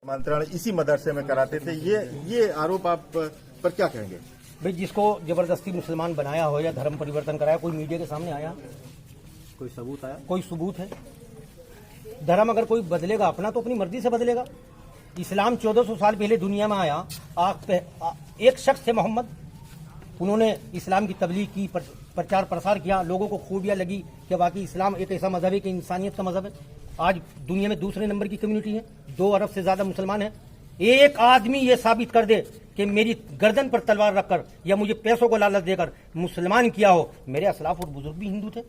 मंत्रण इसी मदरसे में कराते थे, ये आरोप आप पर क्या कहेंगे? भाई, जिसको जबरदस्ती मुसलमान बनाया हो या धर्म परिवर्तन कराया, कोई मीडिया के सामने आया? कोई सबूत आया? कोई सबूत है? धर्म अगर कोई बदलेगा अपना तो अपनी मर्जी से बदलेगा। इस्लाम 1400 साल पहले दुनिया में आया। एक शख्स थे मोहम्मद, उन्होंने इस्लाम की तबलीग की, प्रचार प्रसार किया, लोगों को खूबियां लगी कि वाकई इस्लाम एक ऐसा मजहब है कि इंसानियत का मजहब है। आज दुनिया में दूसरे नंबर की कम्युनिटी है, 2 अरब से ज्यादा मुसलमान हैं। एक आदमी ये साबित कर दे कि मेरी गर्दन पर तलवार रखकर या मुझे पैसों को लालच देकर मुसलमान किया हो। मेरे असलाफ और बुजुर्ग भी हिंदू थे,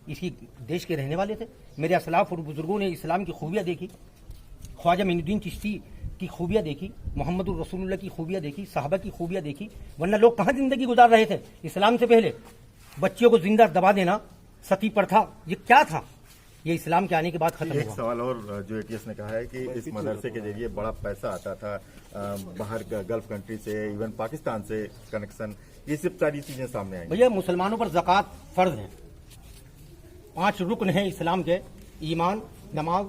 इसी देश के रहने वाले थे। मेरे असलाफ और बुजुर्गों ने इस्लाम की खूबियां देखी, ख्वाजा मोइनुद्दीन चिश्ती की खूबियां देखी, मोहम्मद रसूलुल्लाह की खूबियां देखी, साहबा की खूबियां देखी। वरना लोग कहाँ जिंदगी गुजार रहे थे इस्लाम से पहले? बच्चियों को जिंदा दबा देना, सती प्रथा, ये क्या था? ये इस्लाम के आने के बाद खत्म हुआ। एक सवाल और जो एटीएस ने कहा है कि इस मदरसे के जरिए बड़ा पैसा आता था बाहर गल्फ कंट्री से, इवन पाकिस्तान से कनेक्शन, ये सब सारी चीजें सामने आई। भैया, मुसलमानों पर ज़कात फर्ज है। 5 रुकन हैं इस्लाम के, ईमान, नमाज,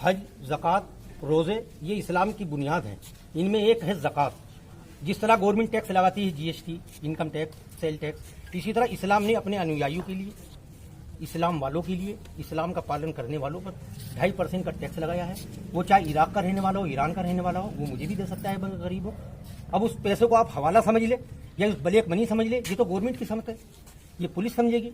हज, ज़कात, रोजे, ये इस्लाम की बुनियाद हैं। इनमें एक है ज़कात। जिस तरह गवर्नमेंट टैक्स लगाती है, GST, income tax, sale tax, इसी तरह इस्लाम ने अपने अनुयायियों के लिए, इस्लाम वालों के लिए, इस्लाम का पालन करने वालों पर 2.5% का टैक्स लगाया है। वो चाहे इराक का रहने वाला हो, ईरान का रहने वाला हो, वो मुझे भी दे सकता है गरीब हो। अब उस पैसे को आप हवाला समझ ले या उस ब्लैक मनी समझ ले, ये तो गवर्नमेंट की समझ है, ये पुलिस समझेगी।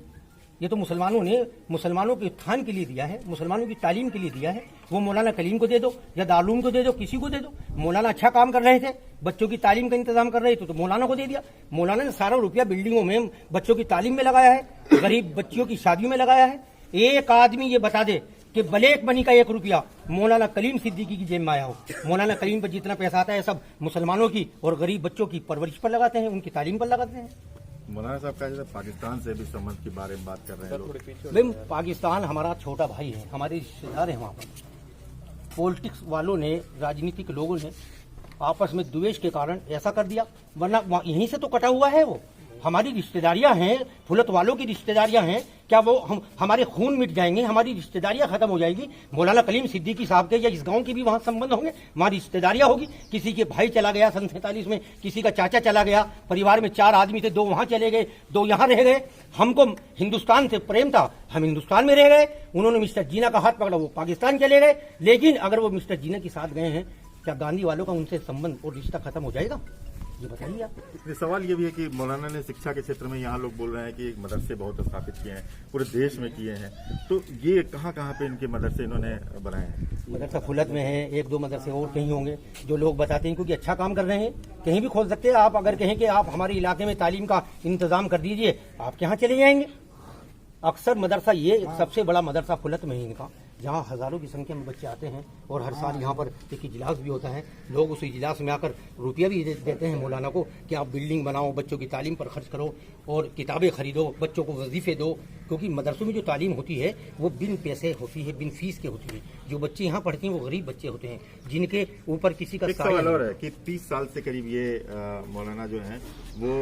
ये तो मुसलमानों ने मुसलमानों के उत्थान के लिए दिया है, मुसलमानों की तालीम के लिए दिया है। वो मौलाना कलीम को दे दो या दारूम को दे दो, किसी को दे दो। मौलाना अच्छा काम कर रहे थे, बच्चों की तालीम का इंतजाम कर रहे थे, तो मौलाना को दे दिया। मौलाना ने सारा रुपया बिल्डिंगों में बच्चों की तालीम में लगाया है, गरीब बच्चियों की शादियों में लगाया है। एक आदमी ये बता दे कि ब्लैक मनी का 1 रुपया मौलाना कलीम सिद्दीकी की जेब में आया हो। मौलाना कलीम पर जितना पैसा आता है सब मुसलमानों की और गरीब बच्चों की परवरिश पर लगाते हैं, उनकी तालीम पर लगाते हैं। मौलाना साहब कहा पाकिस्तान से भी संबंध के बारे में बात कर रहे हैं लोग। भाई, पाकिस्तान हमारा छोटा भाई है, हमारे रिश्तेदार हैं। वहाँ पर पॉलिटिक्स वालों ने, राजनीतिक लोगों ने आपस में द्वेष के कारण ऐसा कर दिया, वरना यहीं से तो कटा हुआ है। वो हमारी रिश्तेदारियां हैं, फुलत वालों की रिश्तेदारियां हैं। क्या वो हमारे खून मिट जाएंगे, हमारी रिश्तेदारियां खत्म हो जाएगी? मौलाना कलीम सिद्दीकी साहब के या इस गांव के भी वहां संबंध होंगे, वहां रिश्तेदारियां होगी। किसी के भाई चला गया सन 47 में, किसी का चाचा चला गया, परिवार में 4 आदमी थे, 2 वहां चले गए, 2 यहां रह गए। हमको हिंदुस्तान से प्रेम था, हम हिंदुस्तान में रह गए। उन्होंने मिस्टर जीना का हाथ पकड़ा, वो पाकिस्तान चले गए। लेकिन अगर वो मिस्टर जीना के साथ गए हैं, क्या गांधी वालों का उनसे संबंध और रिश्ता खत्म हो जाएगा? ये बताइए आप। सवाल ये भी है कि मौलाना ने शिक्षा के क्षेत्र में, यहाँ लोग बोल रहे हैं कि मदरसे बहुत स्थापित किए हैं, पूरे देश में किए हैं, तो ये कहाँ कहाँ पे इनके मदरसे इन्होंने बनाए हैं? मदरसा फुलत में है, 1-2 मदरसे और कहीं होंगे जो लोग बताते हैं, क्योंकि अच्छा काम कर रहे हैं। कहीं भी खोल सकते हैं आप। अगर कहें कि आप हमारे इलाके में तालीम का इंतजाम कर दीजिए, आप यहाँ चले जाएंगे। अक्सर मदरसा, ये सबसे बड़ा मदरसा फुलत में ही इनका, जहाँ हजारों की संख्या में बच्चे आते हैं और हर साल यहाँ पर एक इजलास भी होता है। लोग उस इजलास में आकर रुपया भी देते हैं मौलाना को कि आप बिल्डिंग बनाओ, बच्चों की तालीम पर खर्च करो और किताबें खरीदो, बच्चों को वजीफे दो। क्योंकि मदरसों में जो तालीम होती है वो बिन पैसे होती है, बिन फीस के होती है। जो बच्चे यहाँ पढ़ते हैं वो गरीब बच्चे होते हैं, जिनके ऊपर किसी का सवाल और है कि 30 साल से करीब ये मौलाना जो है वो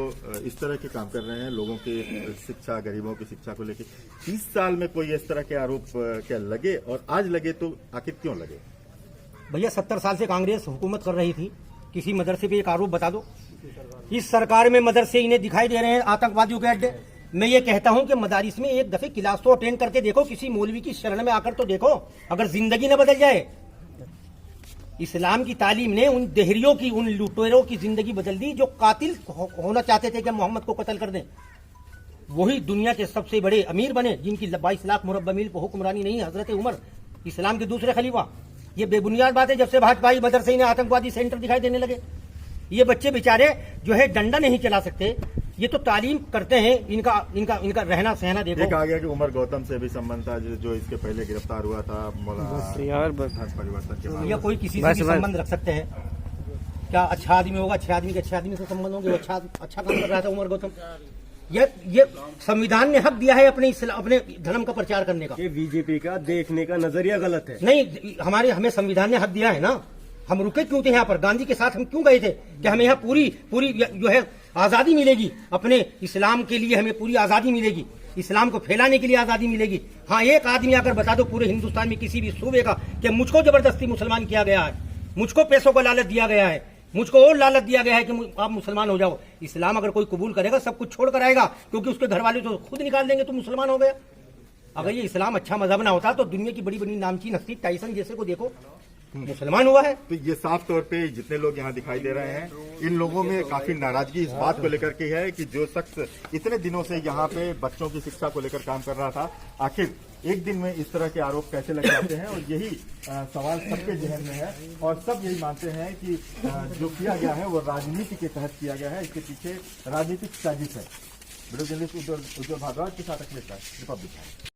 इस तरह के काम कर रहे हैं, लोगों की शिक्षा, गरीबों की शिक्षा को लेकर। 30 साल में कोई इस तरह के आरोप क्या लगे, और आज लगे तो आखिर क्यों लगे? भैया, 70 साल से कांग्रेस हुकूमत कर रही थी, किसी मदरसे पे एक आरोप बता दो। इस सरकार में मदरसे इन्हें दिखाई दे रहे हैं आतंकवादियों के अड्डे। मैं ये कहता हूं कि मदारिस में एक दफे क्लास तो अटेंड करके देखो, किसी मौलवी की शरण में आकर तो देखो, अगर जिंदगी न बदल जाए। इस्लाम की तालीम ने उन देहरियों की, उन लुटेरों की जिंदगी बदल दी जो कातिल होना चाहते थे कि मोहम्मद को कत्ल कर दें। वही दुनिया के सबसे बड़े अमीर बने, जिनकी 22 लाख मुरब्बा मील पर हुक्मरानी नहीं, हजरत उमर, इस्लाम के दूसरे खलीफा। ये बेबुनियाद बात है, जब से भाजपाई मदरसे ने आतंकवादी सेंटर दिखाई देने लगे। ये बच्चे बेचारे जो है डंडा नहीं चला सकते, ये तो तालीम करते हैं। इनका रहना सहना देखो। कहा गया कि उमर गौतम से भी संबंध था, जो इसके पहले गिरफ्तार हुआ था परिवर्तन के बाद। या कोई किसी से भी संबंध रख सकते हैं क्या? अच्छा आदमी होगा, अच्छे आदमी के अच्छे आदमी से संबंध होंगे। अच्छा काम कर रहा था उमर गौतम। ये संविधान ने हक दिया है अपने धर्म का प्रचार करने का। ये बीजेपी का देखने का नजरिया गलत है। नहीं, हमें संविधान ने हक दिया है ना। हम रुके क्यों थे यहाँ पर? गांधी के साथ हम क्यों गए थे कि हमें यहाँ पूरी जो है आजादी मिलेगी, अपने इस्लाम के लिए हमें पूरी आजादी मिलेगी, इस्लाम को फैलाने के लिए आजादी मिलेगी। हाँ, एक आदमी आकर बता दो पूरे हिंदुस्तान में किसी भी सूबे का कि मुझको जबरदस्ती मुसलमान किया गया है, मुझको पैसों का लालच दिया गया है, मुझको और लालच दिया गया है कि आप मुसलमान हो जाओ। इस्लाम अगर कोई कबूल करेगा सब कुछ छोड़ कर आएगा, क्योंकि उसके घर वाले तो खुद निकाल देंगे, तुम मुसलमान हो गया। अगर ये इस्लाम अच्छा मजहब ना होता तो दुनिया की बड़ी बड़ी नामचीन हस्ती टाइसन जैसे को देखो मुसलमान हुआ है। तो ये साफ तौर पे जितने लोग यहाँ दिखाई दे रहे हैं, इन लोगों में काफी नाराजगी इस बात को लेकर के है कि जो शख्स इतने दिनों से यहाँ पे बच्चों की शिक्षा को लेकर काम कर रहा था, आखिर एक दिन में इस तरह के आरोप कैसे लग जाते हैं। और यही सवाल सबके जहन में है और सब यही मानते हैं कि जो किया गया है वो राजनीति के तहत किया गया है, इसके पीछे राजनीतिक साजिश है। वीडियो जर्नलिस्ट उज्जवल भारद्वाज के साथ अखिलेश रिपब्लिक।